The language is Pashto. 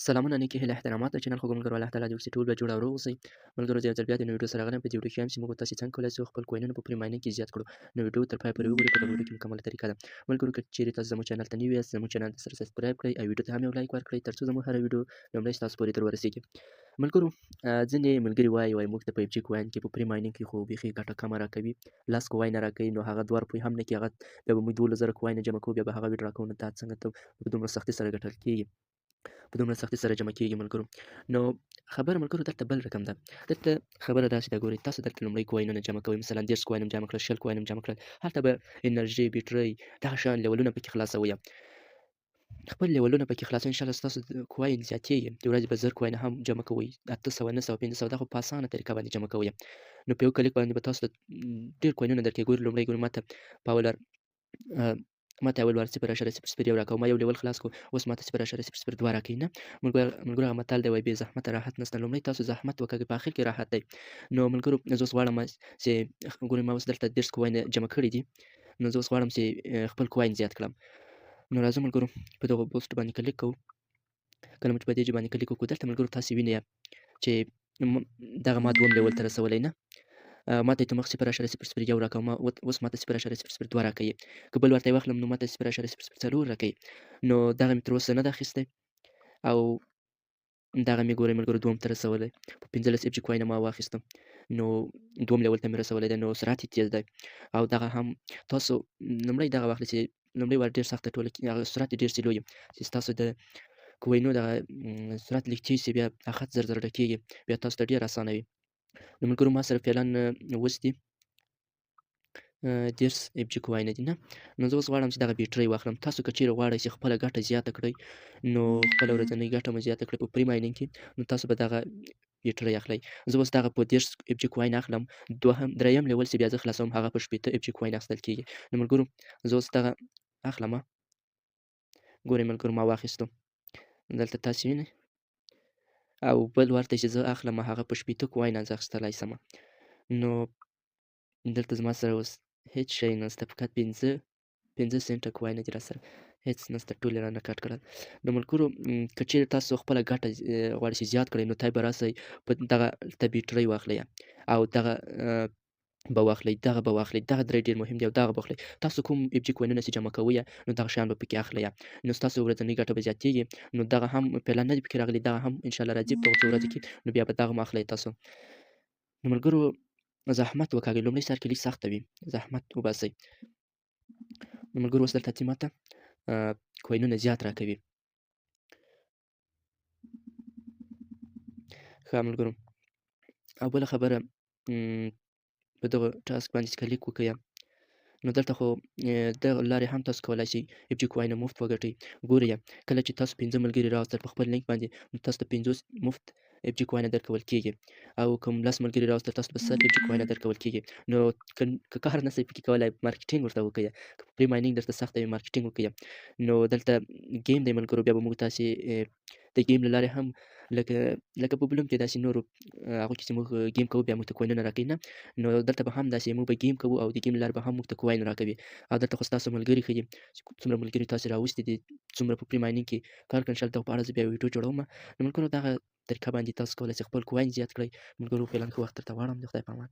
سلامونه نیکې هیلې احترامات د چینل خوږو ملګرو الله تعالی دې وکړي چې ټول به جوړ او روغ اوسئ. ملګرو زه یو ځل بیا د نوې ویډیو سره راغلی یم. په دې ویډیو کې یم چې موږ تاسې څنګه کولی شو خپل کوینونه په پري مایننګ کې زیات کړو. نو ویډیو تر پایه پورې وګورئ. په دغه ویډیو کې مکمله طریقه ده. ملګرو که چیرې تاسو زموږ چینل ته نوي یاست زموږ چینل ته سره سبسکرایب کړئ او ویډیو ته هم یو لایک ورکړئ تر څو زموږ هره ویډیو لومړی ستاسو پورې در ورسیږي. ملګرو ځینې ملګري وایي موږ ته په FG کوین کې په پري مایننګ کې خو بیخي ګټه کمه راکوي. 10 کوینه راکوي نو هغه 2 روپۍ هم نه کېږي. هغه بیا به موږ 12,000 کوینه جمع کوو بیا به هغه ویډرا کوو. نو دا څنګه ته په دومره سختۍ سره ګټل کېږي په دومره سختۍ سره جمع کېږي ملګرو. نو خبره ملګرو دلته بل رقم ده. دلته خبره داسې ده ګورئ تاسو دلته لومړی کوینونه جمع کوئ مثلا 30 کوین هم جمع کړل 20 کوین هم جمع کړل هلته به انرژي بیټرۍ دغه شیان لیولونه پکې خلاصوئ. خپل لیولونه پکې خلاصوئ انشاءالله ستاسو کوین زیاتېږي. د ورځې به 1000 کوینه هم جمع کوئ 800 900 500 دا خو په اسانه طریقه باندې جمع کوئ. نو په یو کلیک باندې به تاسو ته ډېر کوینونه درکوي. ګورئ لومړی ګورئ ماته پاولر ماته اول وار 0.00 یو راکوه ما یو لیول خلاص کړو اوس ماته 0.002 راکوي نه ملګرو هغه متل دی وایي بې زحمته راحت نشته. لومړی تاسو زحمت وکړئ په اخر کې راحت دی. نو ملګرو زه اوس غواړم چې ګورئ ما اوس دلته 30 کوینه جمع کړي دي. نو زه اوس غواړم چې خپل کوین زیات کړم. نو راځه ملګرو په دغه پوسټ باندې کلیک کوو. کله مو چې په دې باندې کلیک وکړو دلته ملګرو تاسو وینئ چې دغه ما دوم لیول ته رسولی نه ماته یې تمخ 0.001 راکوه ما اوس ماته 0.002 راکوي. که بل ورته یې واخلم نو ماته 0.004 راکوي. نو دغه مې تر اوسه نه ده اخیستی او دغه مې ګورئ ملګرو دوم ته رسولی په 15 FG کوینه ما واخیستم نو دوم لیول ته مې رسولی دی. نو سرعت یې تیز دی او دغه هم تاسو لومړی دغه واخلئ چې لومړی وار ډېر سخته ټوله هغه سرعت یې ډېر سلو وي چې ستاسو د کوینو دغه سرعت لږ تیز شي بیا خط زر زر ډکېږي بیا تاسو ته ډېر اسانه وي. نو ملګرو ما سره فعلا اوس دي 30 FG کوینه دي نه. نو زه اوس غواړم چې دغه بیټرۍ واخلم. تاسو که چیرې غواړئ چې خپله ګټه زیاته کړئ نو خپله ورځنۍ ګټه مو زیاته کړئ په پري مایننګ کې نو تاسو به دغه بیټرۍ اخلئ. زه اوس دغه په 30 FG کوین اخلم. دریم لیول چې بیا زه خلاصوم هغه په 80 FG کوین اخیستل کېږي. نو ملګرو زه اوس دغه اخلمه. ګورئ ملګرو ما واخیستو دلته تاسې وینئ او بل ورته چې زه اخلم هغه په 80 کوینه زه اخیستلی شمه. نو دلته زما سره اوس هیڅ شی نشته فقط 15 سنټه کوینه دي راسره هیڅ نشته ټول یې رانه کټ کړل. نو ملګرو که چیرې تاسو خپله ګټه غواړئ چې زیات کړئ نو تی به راسئ په دغه ته بیټرۍ واخلئ او دغه به واخلئ دغه به واخلئ دغه درې ډېر مهم دي او دغه به واخلئ. تاسو کوم FG کوینونه چې جمع کوئ نو دغه شیان به پکې اخلئ نو ستاسو ورځنۍ ګټه به زیاتېږي. نو دغه هم فعلا نه دي پکې راغلي دغه هم انشاءالله راځي په دغو څو ورځو کې نو بیا به دغه هم اخلئ تاسو. نو ملګرو زحمت وکاږئ لومړی سر کې لږ سخته وي زحمت وباسئ. نو ملګرو اوس دلته ماته کوینونه زیات راکوي. ښه ملګرو او بله خبره په دغه ټاسک باندې چې کلیک وکړئ نو دلته خو دغه لارې هم تاسو کولی شئ FG کوینه مفت وګټئ. ګورئ کله چې تاسو 15 ملګري راوستل په خپل لینک باندې نو تاسو ته 50 مفت FG کوینه درکول کېږي او کوم 10 ملګري راوستل تاسو ته 100 FG کوینه درکول کېږي. نو که کار نه شئ پکې کولی مارکیټینګ ورته وکړئ. که په پري مایننګ درته سخته وي مارکیټینګ وکړئ. نو دلته ګیم دی ملګرو بیا به موږ تاسې د ګیم له لارې هم لکه په بلوم کې داسې نورو هغو کې چې موږ ګیم کوو بیا موږ ته کوینونه راکوي نه. نو دلته به هم داسې موږ به ګیم کوو او د ګیم له لارې به هم موږ ته کوین راکوي او دلته خو ستاسو ملګري ښیي چې څومره ملګري تاسې راوستي دي څومره په پري مایننګ کې کار کوي. انشاءالله دغه په اړه زه بیا یو ویډیو جوړوم. نو ملګرو دغه طریقه باندې تاسو کولی شئ خپل کوین زیات کړئ. ملګرو فعلا ښه وخت درته غواړم. د خدای په امان.